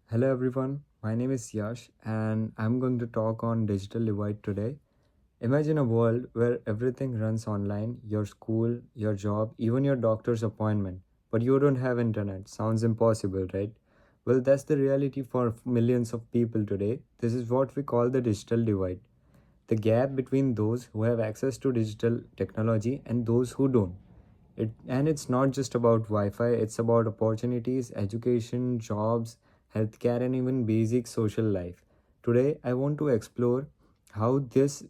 Hello everyone, my name is Yash and I'm going to talk on digital divide today. Imagine a world where everything runs online, your school, your job, even your doctor's appointment, but you don't have internet. Sounds impossible, right? Well, that's the reality for millions of people today. This is what we call the digital divide. The gap between those who have access to digital technology and those who don't. It's not just about Wi-Fi, it's about opportunities, education, jobs, healthcare, and even basic social life. Today, I want to explore how this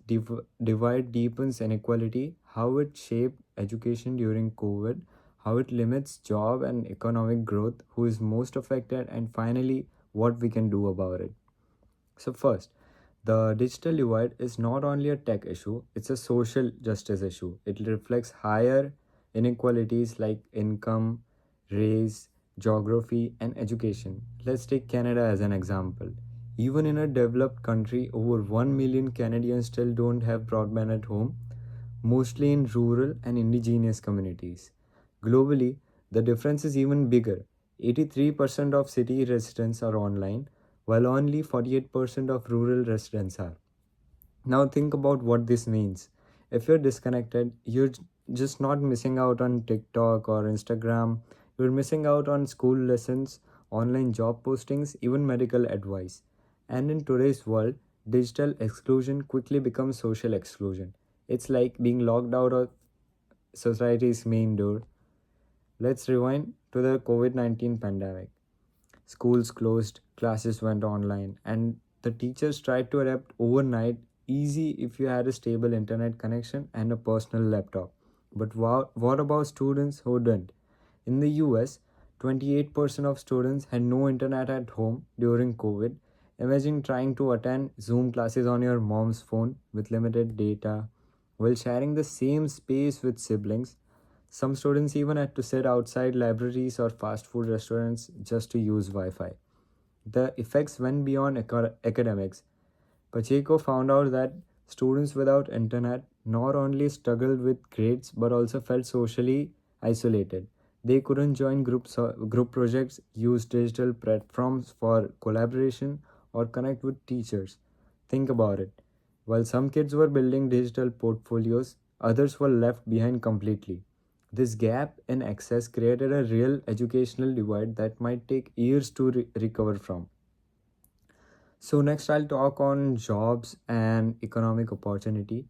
divide deepens inequality, how it shaped education during COVID, how it limits job and economic growth, who is most affected, and finally, what we can do about it. So, first, the digital divide is not only a tech issue, it's a social justice issue. It reflects higher inequalities like income, race, geography, and education. Let's take Canada as an example. Even in a developed country, over 1 million Canadians still don't have broadband at home, mostly in rural and indigenous communities. Globally, the difference is even bigger. 83% of city residents are online, while only 48% of rural residents are. Now, think about what this means. If you're disconnected, just not missing out on TikTok or Instagram, you're missing out on school lessons, online job postings, even medical advice. And in today's world, digital exclusion quickly becomes social exclusion. It's like being locked out of society's main door. Let's rewind to the COVID 19 pandemic. Schools closed, classes went online, and the teachers tried to adapt overnight, easy if you had a stable internet connection and a personal laptop. But what about students who didn't? In the US, 28% of students had no internet at home during COVID. Imagine trying to attend Zoom classes on your mom's phone with limited data while sharing the same space with siblings. Some students even had to sit outside libraries or fast food restaurants just to use Wi Fi. The effects went beyond academics. Pacheco found out that students without internet not only struggled with grades but also felt socially isolated. They couldn't join group projects, use digital platforms for collaboration, or connect with teachers. Think about it. While some kids were building digital portfolios, others were left behind completely. This gap in access created a real educational divide that might take years to recover from. So, next I'll talk on jobs and economic opportunity.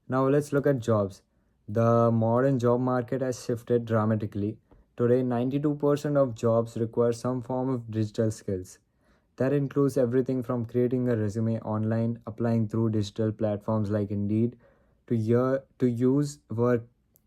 Now, let's look at jobs. The modern job market has shifted dramatically. Today, 92% of jobs require some form of digital skills. That includes everything from creating a resume online, applying through digital platforms like Indeed, to use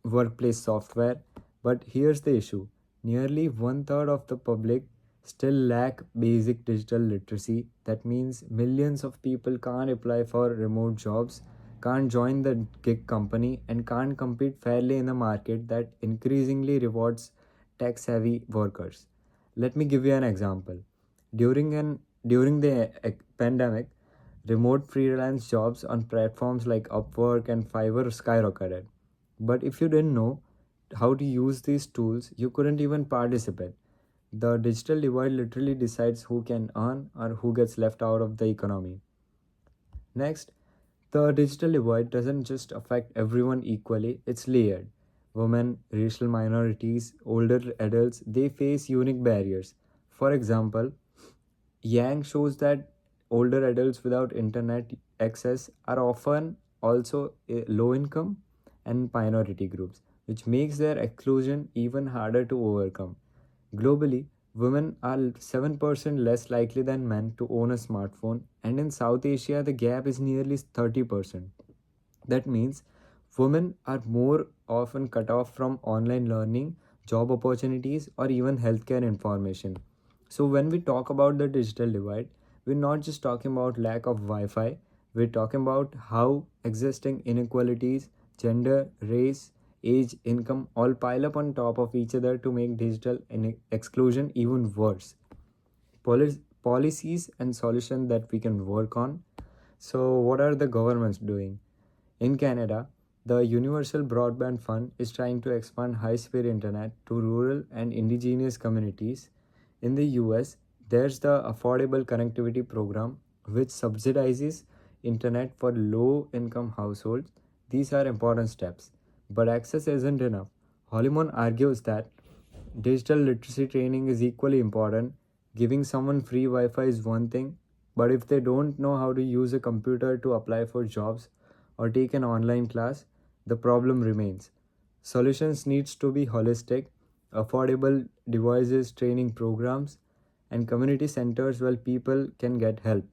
workplace software. But here's the issue: nearly one third of the public still lack basic digital literacy. That means millions of people can't apply for remote jobs, can't join the gig company, and can't compete fairly in a market that increasingly rewards tech savvy workers. Let me give you an example. During the pandemic, remote freelance jobs on platforms like Upwork and Fiverr skyrocketed. But if you didn't know how to use these tools, you couldn't even participate. The digital divide literally decides who can earn or who gets left out of the economy. Next, the digital divide doesn't just affect everyone equally, it's layered. Women, racial minorities, older adults, they face unique barriers. For example, Yang shows that older adults without internet access are often also low income and minority groups, which makes their exclusion even harder to overcome. Globally, women are 7% less likely than men to own a smartphone, and in South Asia, the gap is nearly 30%. That means women are more often cut off from online learning, job opportunities, or even healthcare information. So, when we talk about the digital divide, we're not just talking about lack of Wi Fi, we're talking about how existing inequalities, gender, race, age, income all pile up on top of each other to make digital exclusion even worse. Policies and solutions that we can work on. So, what are the governments doing? In Canada, the Universal Broadband Fund is trying to expand high speed internet to rural and indigenous communities. In the US, There's the Affordable Connectivity Program, which subsidizes internet for low income households. These are important steps, but access isn't enough. Hollyman argues that digital literacy training is equally important. Giving someone free Wi Fi is one thing, but if they don't know how to use a computer to apply for jobs or take an online class, the problem remains. Solutions needs to be holistic, affordable devices, training programs, and community centers where people can get help.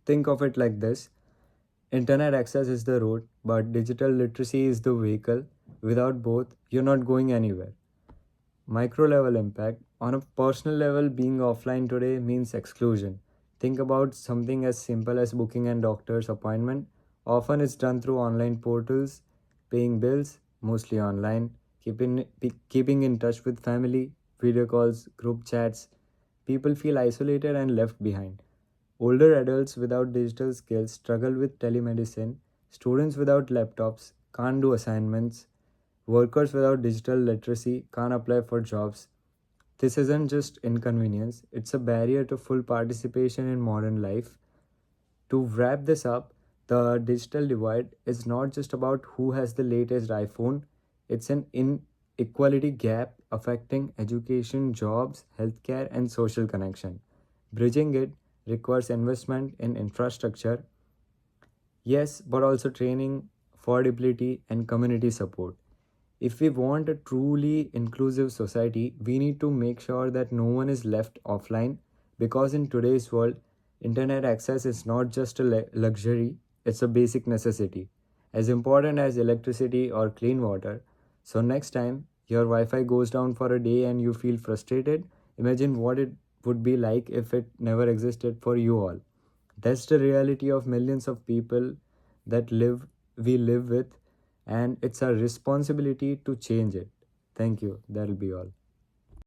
Think of it like this: internet access is the road, but digital literacy is the vehicle. Without both, you're not going anywhere. Micro level impact. On a personal level, being offline today means exclusion. Think about something as simple as booking a doctor's appointment. Often it's done through online portals, paying bills, mostly online, keeping in touch with family, video calls, group chats. People feel isolated and left behind. Older adults without digital skills struggle with telemedicine. Students without laptops can't do assignments. Workers without digital literacy can't apply for jobs. This isn't just inconvenience, it's a barrier to full participation in modern life. To wrap this up, the digital divide is not just about who has the latest iPhone, it's an inequality gap affecting education, jobs, healthcare, and social connection. Bridging it requires investment in infrastructure, yes, but also training, affordability, and community support. If we want a truly inclusive society, we need to make sure that no one is left offline, because in today's world, internet access is not just a luxury, it's a basic necessity, as important as electricity or clean water. So, next time your Wi Fi goes down for a day and you feel frustrated, imagine what it would be like if it never existed for you all. That's the reality of millions of people that live with, and it's our responsibility to change it. Thank you. That'll be all.